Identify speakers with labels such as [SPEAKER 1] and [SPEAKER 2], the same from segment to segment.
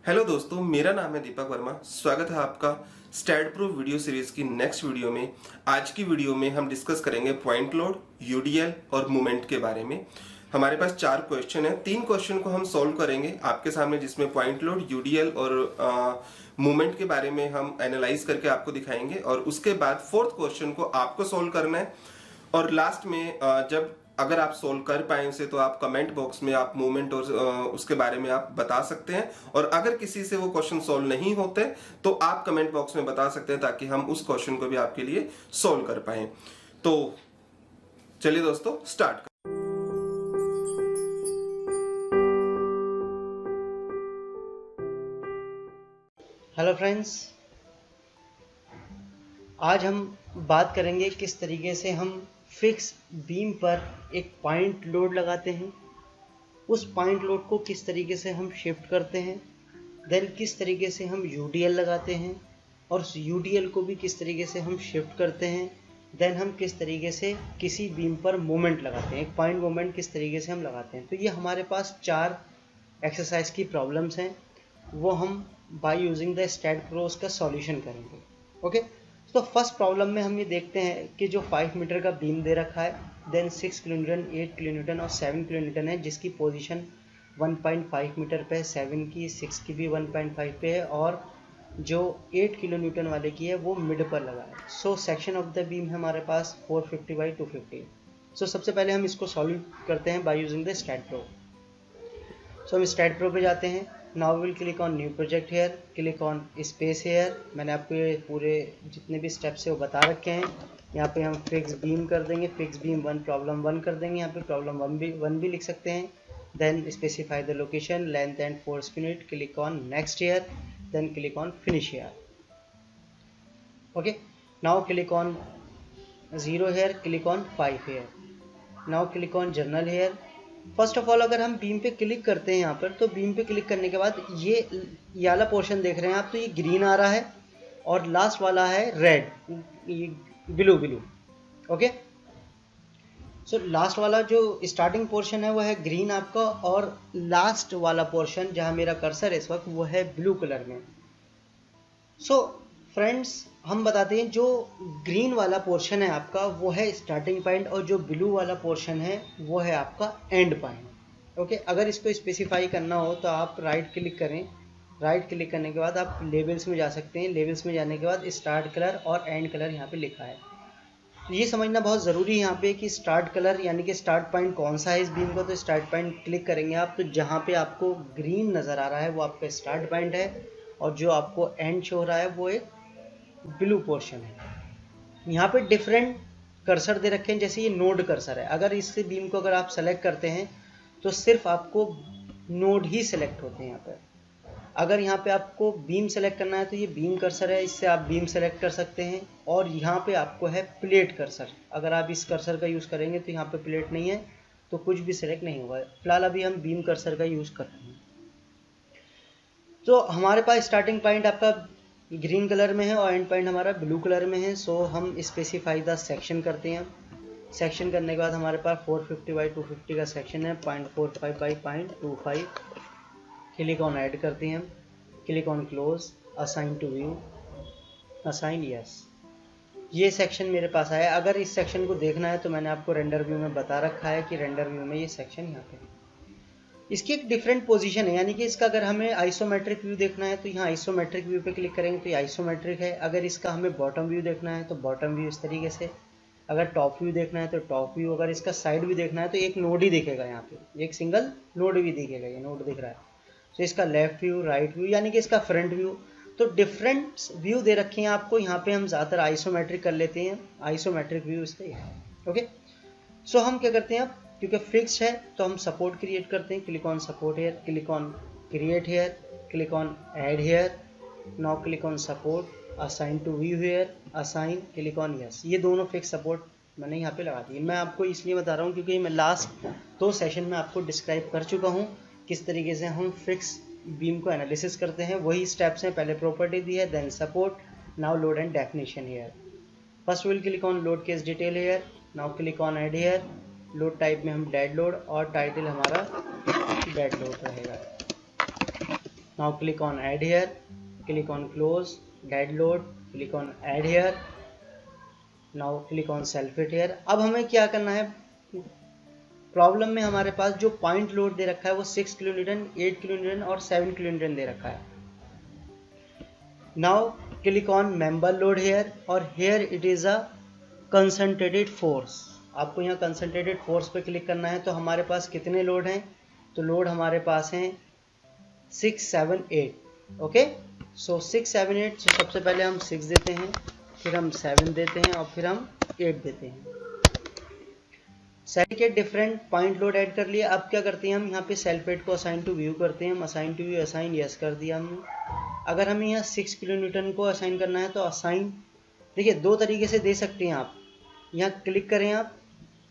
[SPEAKER 1] Hello दोस्तों, मेरा नाम है दीपक वर्मा। स्वागत है आपका स्टैट प्रूफ वीडियो सीरीज की नेक्स्ट वीडियो में। आज की वीडियो में हम डिस्कस करेंगे पॉइंट लोड, यूडीएल और मूवमेंट के बारे में। हमारे पास 4 क्वेश्चन है। 3 क्वेश्चन को हम सॉल्व करेंगे आपके सामने, जिसमें पॉइंट लोड, यूडीएल और मूवमेंट के बारे में हम एनालाइज करके आपको दिखाएंगे। और उसके बाद 4th क्वेश्चन को आपको सॉल्व करना है। और लास्ट में जब अगर आप सोल्व कर पाए उसे, तो आप कमेंट बॉक्स में आप मूवमेंट और उसके बारे में आप बता सकते हैं। और अगर किसी से वो क्वेश्चन सोल्व नहीं होते तो आप कमेंट बॉक्स में बता सकते हैं, ताकि हम उस क्वेश्चन को भी आपके लिए सोल्व कर पाए। तो चलिए दोस्तों, स्टार्ट कर।
[SPEAKER 2] हेलो फ्रेंड्स, आज हम बात करेंगे किस तरीके से हम फिक्स बीम पर एक पॉइंट लोड लगाते हैं, उस पॉइंट लोड को किस तरीके से हम शिफ्ट करते हैं, देन किस तरीके से हम यूडीएल लगाते हैं और उस यूडीएल को भी किस तरीके से हम शिफ्ट करते हैं, देन हम किस तरीके से किसी बीम पर मोमेंट लगाते हैं, एक पॉइंट मोमेंट किस तरीके से हम लगाते हैं। तो ये हमारे पास 4 एक्सरसाइज की प्रॉब्लम्स हैं, वो हम by using the STAAD Pro का सॉल्यूशन करेंगे। ओके, तो फर्स्ट प्रॉब्लम में हम ये देखते हैं कि जो 5 मीटर का बीम दे रखा है, then 6 kilo newton, 8 kilo newton और 7 किलो न्यूटन है, जिसकी पोजीशन 1.5 मीटर पे, 7 की, 6 की भी 1.5 पे है, और जो 8 किलो न्यूटन वाले की है वो मिड पर लगा है। So section of the beam है हमारे पास 450 बाई 250। सो सबसे पहले हम इसको सॉल्व करते हैं by using the STAAD Pro. So हम स्टैट प्रो पे जाते हैं। Now will click on new project here, click on space here. मैंने आपको ये पूरे जितने भी स्टेप्स है वो बता रखे हैं। यहाँ पे हम फिक्स बीम कर देंगे, फिक्स बीम 1 प्रॉब्लम 1 कर देंगे। यहाँ पे प्रॉब्लम 1 भी लिख सकते हैं। Then specify the location, length and force unit, click on next here, then click on finish here. Okay, now click on 0 here, click on 5 here. Now click on general here. First of all अगर हम beam पे click करते हैं यहाँ पर, तो beam पे click करने के बाद ये वाला पोर्शन देख रहे हैं आप, तो ये ग्रीन आ रहा है और लास्ट वाला है रेड, ये ब्लू। ओके, सो लास्ट वाला जो स्टार्टिंग पोर्शन है वो है ग्रीन आपका, और लास्ट वाला पोर्शन जहाँ मेरा कर्सर है इस वक्त वो है ब्लू कलर में। सो फ्रेंड्स, हम बताते हैं जो ग्रीन वाला पोर्शन है आपका वो है स्टार्टिंग पॉइंट, और जो ब्लू वाला पोर्शन है वो है आपका एंड पॉइंट। ओके, अगर इसको स्पेसिफाई करना हो तो आप राइट क्लिक करें। राइट क्लिक करने के बाद आप लेबल्स में जा सकते हैं। लेबल्स में जाने के बाद स्टार्ट कलर और एंड कलर यहाँ पे लिखा है। तो ये समझना बहुत ज़रूरी है यहाँ पे कि स्टार्ट कलर यानी कि स्टार्ट पॉइंट कौन सा है इस बीम का। तो स्टार्ट पॉइंट क्लिक करेंगे आप, तो जहाँ पे आपको ग्रीन नज़र आ रहा है वो आपका स्टार्ट पॉइंट है, और जो आपको एंड शो हो रहा है वो एक ब्लू पोर्शन है। यहाँ पे डिफरेंट कर्सर दे रखे हैं, जैसे ये नोड कर्सर है। अगर इस बीम को अगर आप सेलेक्ट करते हैं तो सिर्फ आपको नोड ही सेलेक्ट होते हैं यहाँ पे। अगर यहाँ पे आपको बीम सेलेक्ट करना है तो ये बीम कर्सर है, इससे आप बीम सेलेक्ट कर सकते हैं। और यहाँ पे आपको है प्लेट कर्सर। अगर आप इस कर्सर का यूज़ करेंगे तो यहाँ पे प्लेट नहीं है, तो कुछ भी सेलेक्ट नहीं होगा। फिलहाल अभी हम बीम कर्सर का यूज़ कर रहे हैं। तो हमारे पास स्टार्टिंग पॉइंट आपका ग्रीन कलर में है और एंड पॉइंट हमारा ब्लू कलर में है। सो हम स्पेसिफाई द सेक्शन करते हैं। सेक्शन करने के बाद हमारे पास 450 बाई 250 का सेक्शन है, 0.45 बाई 0.25। क्लिक ऑन ऐड करते हैं, click on close, assign to view, assign yes. ये सेक्शन मेरे पास आया। अगर इस सेक्शन को देखना है तो मैंने आपको रेंडर व्यू में बता रखा है कि रेंडर व्यू में ये सेक्शन यहाँ पे है। इसकी एक डिफरेंट पोजीशन है, यानी कि इसका अगर हमें आइसोमेट्रिक व्यू देखना है तो यहाँ आइसोमेट्रिक व्यू पे क्लिक करेंगे तो ये आइसोमेट्रिक है। अगर इसका हमें बॉटम व्यू देखना है तो बॉटम व्यू इस तरीके से। अगर टॉप व्यू देखना है तो टॉप व्यू। अगर इसका साइड व्यू देखना है तो एक नोड ही दिखेगा, यहाँ पे एक सिंगल नोड भी दिखेगा, ये नोड दिख रहा है। तो इसका लेफ्ट व्यू, राइट व्यू, यानी कि इसका फ्रंट व्यू। तो डिफरेंट व्यू दे रखे हैं आपको। यहाँ पे हम ज़्यादातर आइसोमेट्रिक कर लेते हैं, आइसोमेट्रिक व्यू इसका है। ओके, सो हम क्या करते हैं, अब क्योंकि फिक्स है तो हम सपोर्ट क्रिएट करते हैं। Click on support here, click on create here, click on add here. Now click on support, assign to view here, assign, click on yes. ये दोनों फिक्स सपोर्ट मैंने यहाँ पे लगा दिए। मैं आपको इसलिए बता रहा हूँ क्योंकि मैं लास्ट 2 सेशन में आपको डिस्क्राइब कर चुका हूँ किस तरीके से हम फिक्स बीम को एनालिसिस करते हैं। वही स्टेप्स हैं, पहले प्रॉपर्टी दी है, then support, now load and definition here. First will click on load case detail here, now click on add here. Load type में हम डेड लोड और टाइटल हमारा डेड लोड रहेगा। Now click on add here, click on close, dead load, click on add here, now click on self it here। अब हमें क्या करना है, प्रॉब्लम में हमारे पास जो पॉइंट लोड दे रखा है वो 6 किलो न्यूटन, 8 किलो न्यूटन और 7 किलो न्यूटन दे रखा है। Now click on member load here और here it is a concentrated force. आपको यहाँ कंसंट्रेटेड फोर्स पे क्लिक करना है। तो हमारे पास कितने लोड हैं, तो लोड हमारे पास हैं 6, 7, 8। ओके, सो 6, 7, 8। सो सबसे पहले हम 6 देते हैं, फिर हम 7 देते हैं और फिर हम 8 देते हैं। सेट के डिफरेंट पॉइंट लोड ऐड कर लिया। अब क्या करते हैं, हम यहाँ पे सेल्फेट को असाइन टू व्यू करते हैं। हम assign to view assign yes कर दिया हमने। अगर हमें यहाँ 6 किलो न्यूटन को असाइन करना है तो असाइन, देखिए दो तरीके से दे सकते हैं आप। यहाँ क्लिक करें आप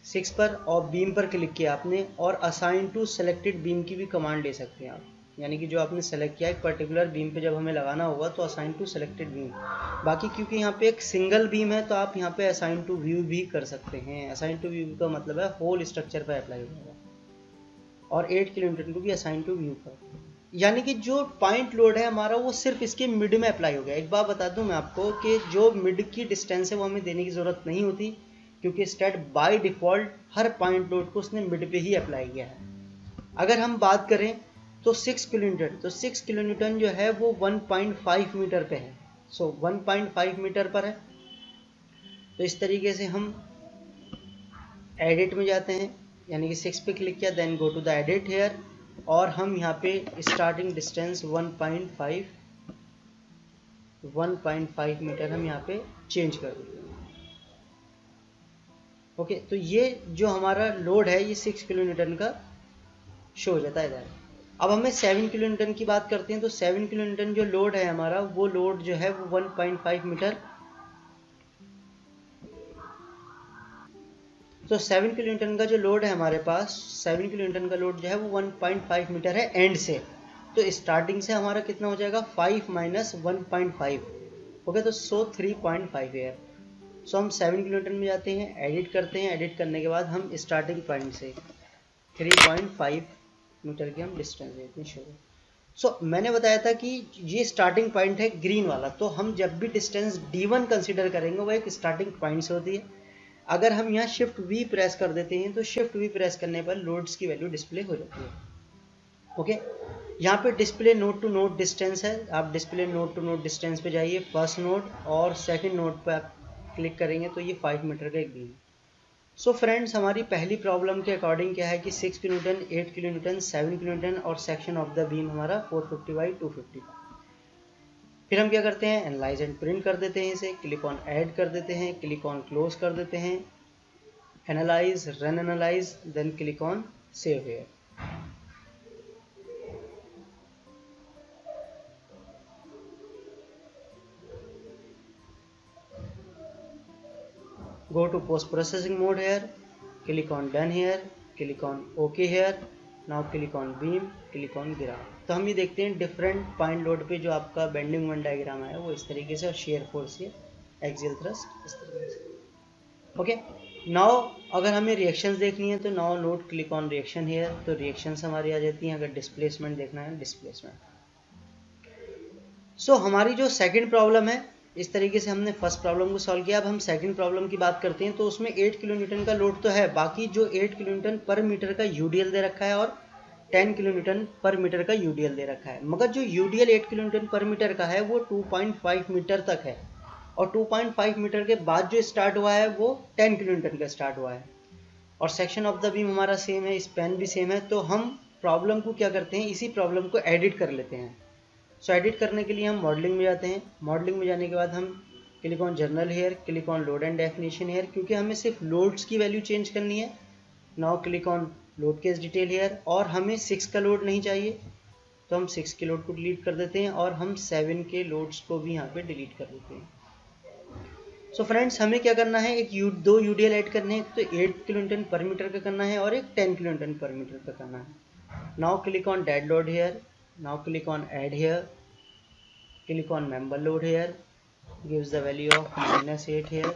[SPEAKER 2] 6 पर और बीम पर क्लिक किया आपने, और असाइन टू सेलेक्टेड बीम की भी कमांड ले सकते हैं आप। यानी कि जो आपने सेलेक्ट किया एक पर्टिकुलर बीम पे जब हमें लगाना होगा तो असाइन टू सेलेक्टेड बीम। बाकी क्योंकि यहाँ पे एक सिंगल बीम है तो आप यहाँ पे असाइन टू व्यू भी कर सकते हैं। असाइन टू व्यू का मतलब है होल स्ट्रक्चर पर अप्लाई होगा। और 8 किलो न्यूटन को भी असाइन टू व्यू पर, यानी कि जो पॉइंट लोड है हमारा वो सिर्फ इसके मिड में अप्लाई हो गया। एक बात बता दूं मैं आपको कि जो मिड की डिस्टेंस है वो हमें देने की ज़रूरत नहीं होती, क्योंकि स्टैट बाय डिफ़ॉल्ट हर पॉइंट लोड को उसने मिड पे ही अप्लाई किया है। अगर हम बात करें तो 6 किलो न्यूटन, तो 6 किलो न्यूटन जो है वो 1.5 मीटर पे है। सो 1.5 मीटर पर है। तो इस तरीके से हम एडिट में जाते हैं, यानी कि 6 पे क्लिक किया, then go to the edit here, और हम यहाँ पे स्टार्टिंग डिस्टेंस 1.5 मीटर हम यहाँ पे चेंज कर देते हैं। ओके, तो ये जो हमारा लोड है ये 6 किलो न्यूटन का शो हो जाता है इधर। अब हमें 7 किलो न्यूटन की बात करते हैं। तो 7 किलो न्यूटन जो लोड है हमारा, वो लोड जो है वो 1.5 मीटर। तो 7 किलो न्यूटन का जो लोड है हमारे पास, 7 किलो न्यूटन का लोड जो है वो 1.5 मीटर है एंड से। तो स्टार्टिंग से हमारा कितना हो जाएगा, 5 माइनस 1.5। ओके, तो 3.5 है। सो हम 7 किलो न्यूटन में जाते हैं, एडिट करते हैं। एडिट करने के बाद हम स्टार्टिंग पॉइंट से 3.5 मीटर की हम डिस्टेंस देते हैं शुरू। सो मैंने बताया था कि ये स्टार्टिंग पॉइंट है ग्रीन वाला। तो हम जब भी डिस्टेंस D1 कंसीडर करेंगे वो एक स्टार्टिंग पॉइंट से होती है। अगर हम यहाँ शिफ्ट V प्रेस कर देते हैं तो शिफ्ट V प्रेस करने पर लोड्स की वैल्यू डिस्प्ले हो जाती है। ओके, यहाँ पे display node to node distance है। आप display node to node distance पे जाइए, फर्स्ट नोड और सेकंड नोड पे आप क्लिक करेंगे तो ये 5 मीटर का एक बीम। सो फ्रेंड्स, हमारी पहली प्रॉब्लम के अकॉर्डिंग क्या है कि 6 kilo newton, 8 kilo Newton, 7 kilo newton और सेक्शन ऑफ द बीम हमारा 450/250। फिर हम क्या करते हैं, एनालाइज एंड प्रिंट कर देते हैं इसे, क्लिक ऑन ऐड कर देते हैं, क्लिक ऑन क्लोज कर देते हैं, analyze, run analyze, then click on save here. Go to post processing mode here, click on done here, click on OK here, now click on beam, click on graph। तो हम ये देखते हैं different point load पे जो आपका bending moment diagram है वो इस तरीके से, और शेयर फोर्स ये एक्सियल थ्रस्ट इस तरीके से। ओके, नाउ अगर हमें रिएक्शंस देखनी है तो now note click on reaction here. तो रिएक्शंस हमारी आ जाती हैं। अगर डिस्प्लेसमेंट देखना है, डिस्प्लेसमेंट। सो हमारी जो सेकंड प्रॉब्लम है, इस तरीके से हमने फर्स्ट प्रॉब्लम को सॉल्व किया। अब हम सेकंड प्रॉब्लम की बात करते हैं। तो उसमें 8 किलो न्यूटन का लोड तो है, बाकी जो 8 किलो न्यूटन पर मीटर का यूडीएल दे रखा है और 10 किलो न्यूटन पर मीटर का यूडीएल दे रखा है। मगर जो यूडीएल 8 किलो न्यूटन पर मीटर का है वो 2.5 मीटर तक है, और 2.5 मीटर के बाद जो स्टार्ट हुआ है वो 10 किलो न्यूटन का स्टार्ट हुआ है। और सेक्शन ऑफ द बीम हमारा सेम है, स्पैन भी सेम है। तो हम प्रॉब्लम को क्या करते हैं, इसी प्रॉब्लम को एडिट कर लेते हैं। सो एडिट करने के लिए हम मॉडलिंग में जाते हैं। मॉडलिंग में जाने के बाद हम click on general here, click on load and definition here, क्योंकि हमें सिर्फ लोड्स की वैल्यू चेंज करनी है। Now click on load case detail here, और हमें 6 का लोड नहीं चाहिए तो हम 6 के लोड को डिलीट कर देते हैं, और हम 7 के लोड्स को भी यहाँ पे डिलीट कर देते हैं। सो फ्रेंड्स, हमें क्या करना है, दो यूडीएल ऐड करने हैं। तो 8 किलो न्यूटन पर मीटर का करना है और एक 10 किलो न्यूटन पर मीटर का करना है। Now click on dead load here, now click on add here, click on member load here, gives the value of -8 here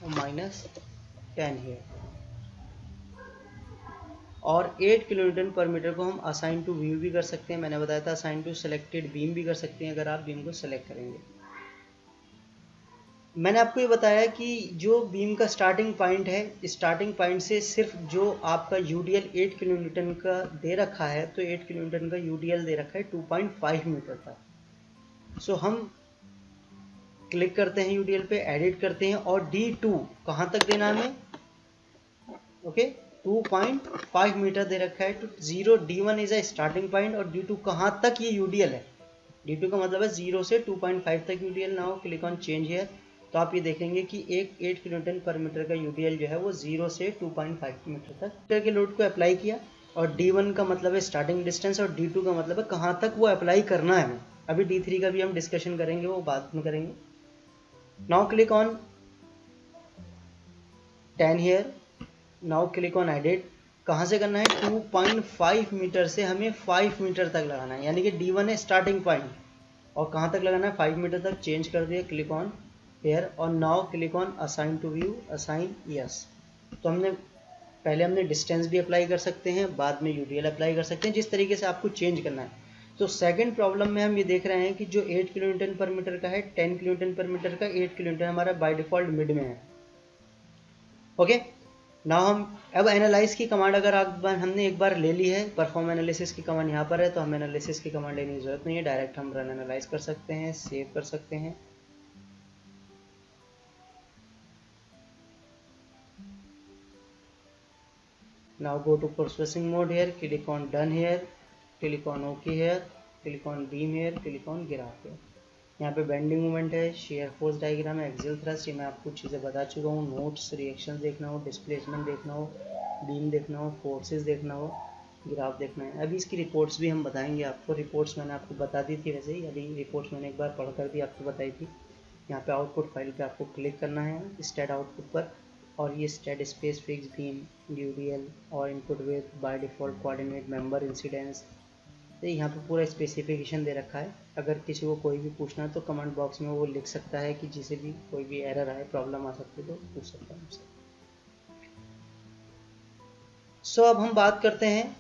[SPEAKER 2] or -10 here। और 8 किलोन्यूटन पर मीटर को हम असाइन टू व्यू भी कर सकते हैं। मैंने बताया था असाइन टू सिलेक्टेड बीम भी कर सकते हैं अगर आप बीम को सिलेक्ट करेंगे। मैंने आपको ये बताया कि जो बीम का स्टार्टिंग पॉइंट है, स्टार्टिंग पॉइंट से सिर्फ जो आपका यूडीएल 8 किलोन्यूटन का दे रखा है, तो 8 किलोन्यूटन का यूडीएल दे रखा है 2.5 मीटर तक। सो हम क्लिक करते हैं यूडीएल पे, एडिट करते हैं और D2 कहाँ तक देना हमें, ओके 2.5 मीटर दे रखा है। तो 0 D1 is a starting point और D2 कहाँ तक ये यूडीएल है, D2 का मतलब है 0 से 2.5 तक UDL. Now click on change here, तो आप ये देखेंगे कि एक 8 किलोन्यूटन पर मीटर का यूडीएल जो है वो 0 से 2.5 मीटर तक के लोड को अप्लाई किया। और D1 का मतलब है स्टार्टिंग डिस्टेंस और D2 का मतलब है कहाँ तक वो अप्लाई करना है हमें। अभी D3 का भी हम डिस्कशन करेंगे, वो बाद में करेंगे। Now click on 10 here, now click on edit. कहाँ से करना है, 2.5 मीटर से हमें 5 मीटर तक लगाना है, यानी कि D1 है स्टार्टिंग पॉइंट और कहाँ तक लगाना है 5 मीटर तक। चेंज कर दिया, क्लिक ऑन हेयर और now click on assign to view, assign yes. तो हमने डिस्टेंस भी अप्लाई कर सकते हैं, बाद में यूडीएल अप्लाई कर सकते हैं, जिस तरीके से आपको चेंज करना है। तो सेकंड प्रॉब्लम में हम ये देख रहे हैं कि जो 8 किलोन्यूटन पर मीटर का है, 10 किलोन्यूटन पर मीटर का 8 किलोन्यूटन हमारा बाय डिफॉल्ट मिड में है। ओके, नाउ हम अब एनालाइज की कमांड अगर हमने एक बार ले ली है, परफॉर्म एनालिसिस की कमांड यहाँ पर है, तो हमें एनालिसिस की कमांड लेने की जरूरत नहीं है, डायरेक्ट हम रन एनालाइज कर सकते हैं, सेव कर सकते हैं। Now go to processing mode here, click on done here, click on OK here, click on beam here, click on graph here। यहाँ पे बेंडिंग मोमेंट है, शेयर फोर्स डायग्राम है, एक्सियल थ्रस्ट, ये मैं आपको चीज़ें बता चुका हूँ। नोट्स, रिएक्शन देखना हो, डिस्प्लेसमेंट देखना हो, बीम देखना हो, फोर्सेस देखना हो, ग्राफ देखना है। अभी इसकी रिपोर्ट्स भी हम बताएंगे आपको। रिपोर्ट्स मैंने आपको बता दी थी वैसे ही, अभी रिपोर्ट्स मैंने एक बार पढ़ कर भी आपको बताई थी। यहाँ पे आउटपुट फाइल पे आपको क्लिक करना है, स्टैट आउटपुट पर, और ये STAAD space fix beam UDL और input with by default coordinate member incidence. तो यहाँ पे पूरा स्पेसिफिकेशन दे रखा है। अगर किसी को कोई भी पूछना है तो कमेंट बॉक्स में वो लिख सकता है कि जिसे भी कोई भी एरर आए, प्रॉब्लम आ सकती है तो पूछ सकता है हमसे। सो अब हम बात करते हैं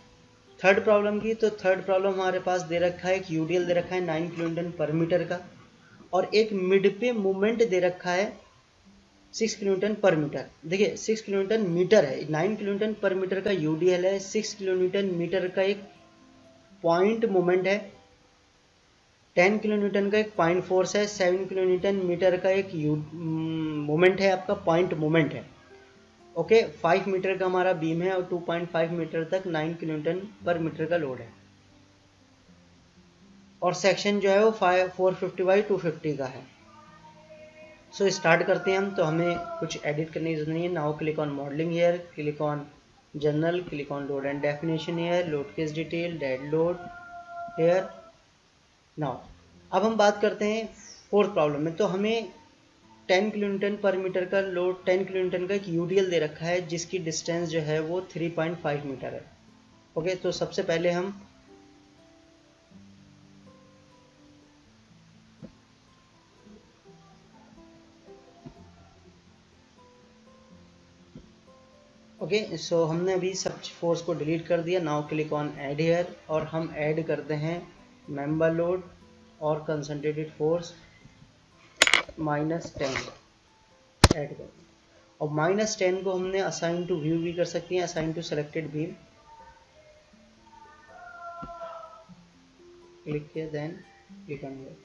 [SPEAKER 2] थर्ड प्रॉब्लम की। तो थर्ड प्रॉब्लम हमारे पास दे रखा है, एक यूडीएल दे रखा है 9 किलोन्यूटन पर मीटर का और एक मिड पे मूवमेंट दे रखा है 6 किलोन्यूटन पर मीटर। देखिए 6 किलोन्यूटन मीटर है, 9 किलोन्यूटन पर मीटर का यूडीएल है, 6 किलोन्यूटन मीटर का एक पॉइंट मोमेंट है, 10 किलोन्यूटन का एक पॉइंट फोर्स है, 7 किलोन्यूटन मीटर का एक मोमेंट है, आपका पॉइंट मोमेंट है। ओके, 5 मीटर का हमारा बीम है और 2.5 मीटर तक 9 किलोन्यूटन पर मीटर का लोड है और सेक्शन जो है वो 450/250 का है। सो स्टार्ट करते हैं हम। तो हमें कुछ एडिट करने की जरूरत नहीं है। Now click on modelling here, click on general, click on load and definition here, load case detail, dead load here. Now अब हम बात करते हैं फोर्थ प्रॉब्लम में। तो हमें 10 किलोन्यूटन पर मीटर का लोड, 10 किलोन्यूटन का एक यूडीएल दे रखा है जिसकी डिस्टेंस जो है वो 3.5 मीटर है। ओके, तो सबसे पहले हम सो हमने अभी सब फोर्स को डिलीट कर दिया। Now click on add here और हम ऐड करते हैं मेंबर लोड और कंसंट्रेटेड फोर्स -10 ऐड कर, और -10 को हमने असाइन टू व्यू भी कर सकते हैं, असाइन टू सेलेक्टेड बीम, क्लिक किया, देन क्लिक ऑन हियर।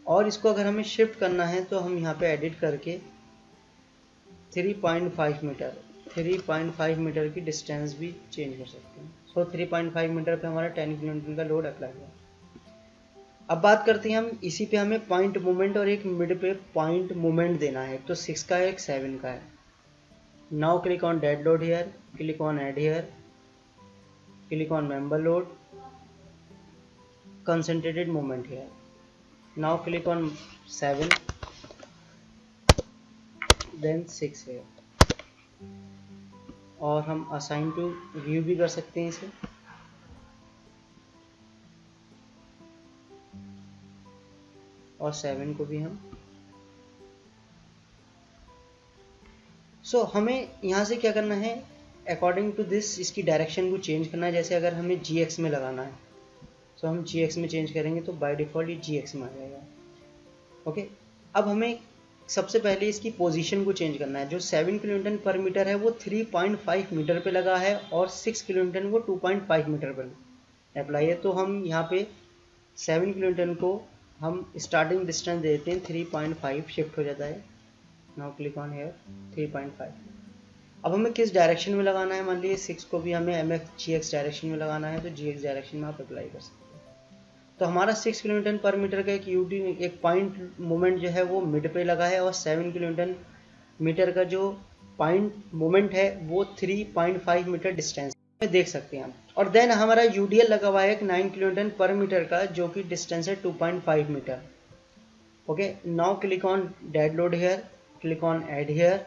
[SPEAKER 2] और इसको अगर हमें शिफ्ट करना है तो हम यहाँ पे एडिट करके 3.5 मीटर की डिस्टेंस भी चेंज कर सकते हैं। सो 3.5 मीटर पे हमारा 10 किलोमीटर का लोड अप्लाई हुआ। अब बात करते हैं हम, इसी पे हमें पॉइंट मूवमेंट और एक मिड पे पॉइंट मूवमेंट देना है। तो 6 का है, एक 7 का है। Now click on dead load here, click on add here, click on member load, concentrated movement here. Now click on 7 then 6 here, और हम असाइन टू व्यू भी कर सकते हैं इसे। और 7 को भी हम। सो हमें यहाँ से क्या करना है, अकॉर्डिंग टू दिस इसकी डायरेक्शन को चेंज करना है। जैसे अगर हमें GX में लगाना है तो हम GX में चेंज करेंगे तो बाय डिफ़ॉल्ट ये GX में आ जाएगा। ओके, अब हमें सबसे पहले इसकी पोजीशन को चेंज करना है। जो 7 किलोन्यूटन पर मीटर है वो 3.5 मीटर पे लगा है और 6 किलोन्यूटन वो 2.5 मीटर पर अप्लाई है। तो हम यहाँ पे 7 किलोन्यूटन को हम स्टार्टिंग डिस्टेंस देते हैं 3.5, शिफ्ट हो जाता है। Now click on here 3.5। अब हमें किस डायरेक्शन में लगाना है, मान लीजिए 6 को भी हमें MX/GX डायरेक्शन में लगाना है तो GX डायरेक्शन में आप अप्लाई कर सकते हैं। तो हमारा 6 किलोन्यूटन पर मीटर का एक पॉइंट मोमेंट जो है वो मिड पे लगा है और 7 किलोन्यूटन मीटर का जो पॉइंट मोमेंट है वो 3.5 मीटर डिस्टेंस में देख सकते हैं आप। और देन हमारा UDL लगा हुआ है 9 किलोन्यूटन पर मीटर का जो कि डिस्टेंस है 2.5 metre. Okay, now click on dead load here, click on add here,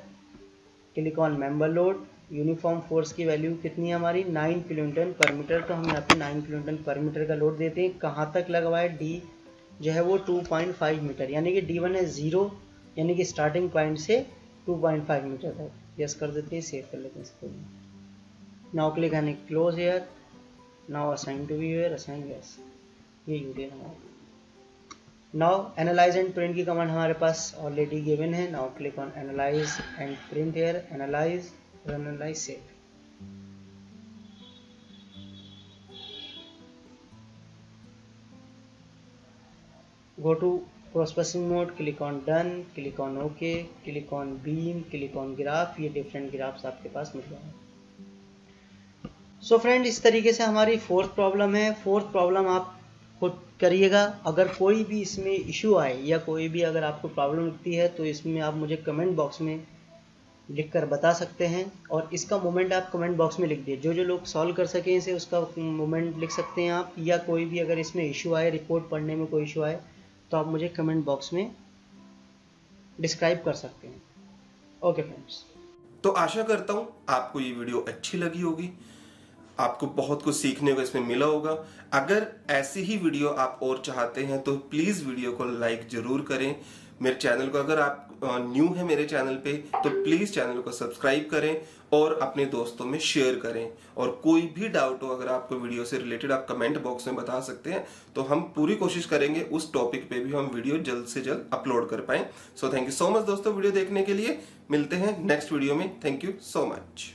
[SPEAKER 2] click on member load. Uniform force की वैल्यू कितनी है हमारी 9 किलोन्यूटन पर मीटर। तो हम यहाँ पे 9 किलोन्यूटन पर मीटर का लोड देते हैं। कहाँ तक लगा हुआ है, D जो है वो 2.5 मीटर, यानी कि D1 है 0, यानी कि स्टार्टिंग पॉइंट से 2.5 मीटर तक। यस कर देते हैं, सेव कर लेते हैं इसको। Now click on close here, now assign to viewer, assign yes, ये UDL हमारा। नाउ एनालाइज एंड प्रिंट की कमांड हमारे पास ऑलरेडी गिवन है। Now click on analyze and print here, analyze, analyze, save. Go to processing mode, click on done, click on OK, click on beam, click on graph। ये different graphs आपके पास मिल जाएंगे। So friend, इस तरीके से हमारी fourth problem है। Fourth problem आप खुद करिएगा। अगर कोई भी इसमें इशू आए या कोई भी अगर आपको प्रॉब्लम लगती है तो इसमें आप मुझे कमेंट बॉक्स में लिखकर बता सकते हैं और इसका मोमेंट आप कमेंट बॉक्स में लिख दिए। जो लोग सॉल्व कर सकें इसे उसका मोमेंट लिख सकते हैं आप, या कोई भी अगर इसमें इशू आए, रिपोर्ट पढ़ने में कोई इशू आए तो आप मुझे कमेंट बॉक्स में डिस्क्राइब कर सकते हैं। ओके फ्रेंड्स,
[SPEAKER 1] तो आशा करता हूँ आपको ये वीडियो अच्छी लगी होगी, आपको बहुत कुछ सीखने को इसमें मिला होगा। अगर ऐसी ही वीडियो आप और चाहते हैं तो प्लीज़ वीडियो को लाइक ज़रूर करें। मेरे चैनल को, अगर आप न्यू है मेरे चैनल पे तो प्लीज़ चैनल को सब्सक्राइब करें और अपने दोस्तों में शेयर करें। और कोई भी डाउट हो अगर आपको वीडियो से रिलेटेड, आप कमेंट बॉक्स में बता सकते हैं, तो हम पूरी कोशिश करेंगे उस टॉपिक पे भी हम वीडियो जल्द से जल्द अपलोड कर पाएं। So thank you so much दोस्तों वीडियो देखने के लिए। मिलते हैं नेक्स्ट वीडियो में। Thank you so much.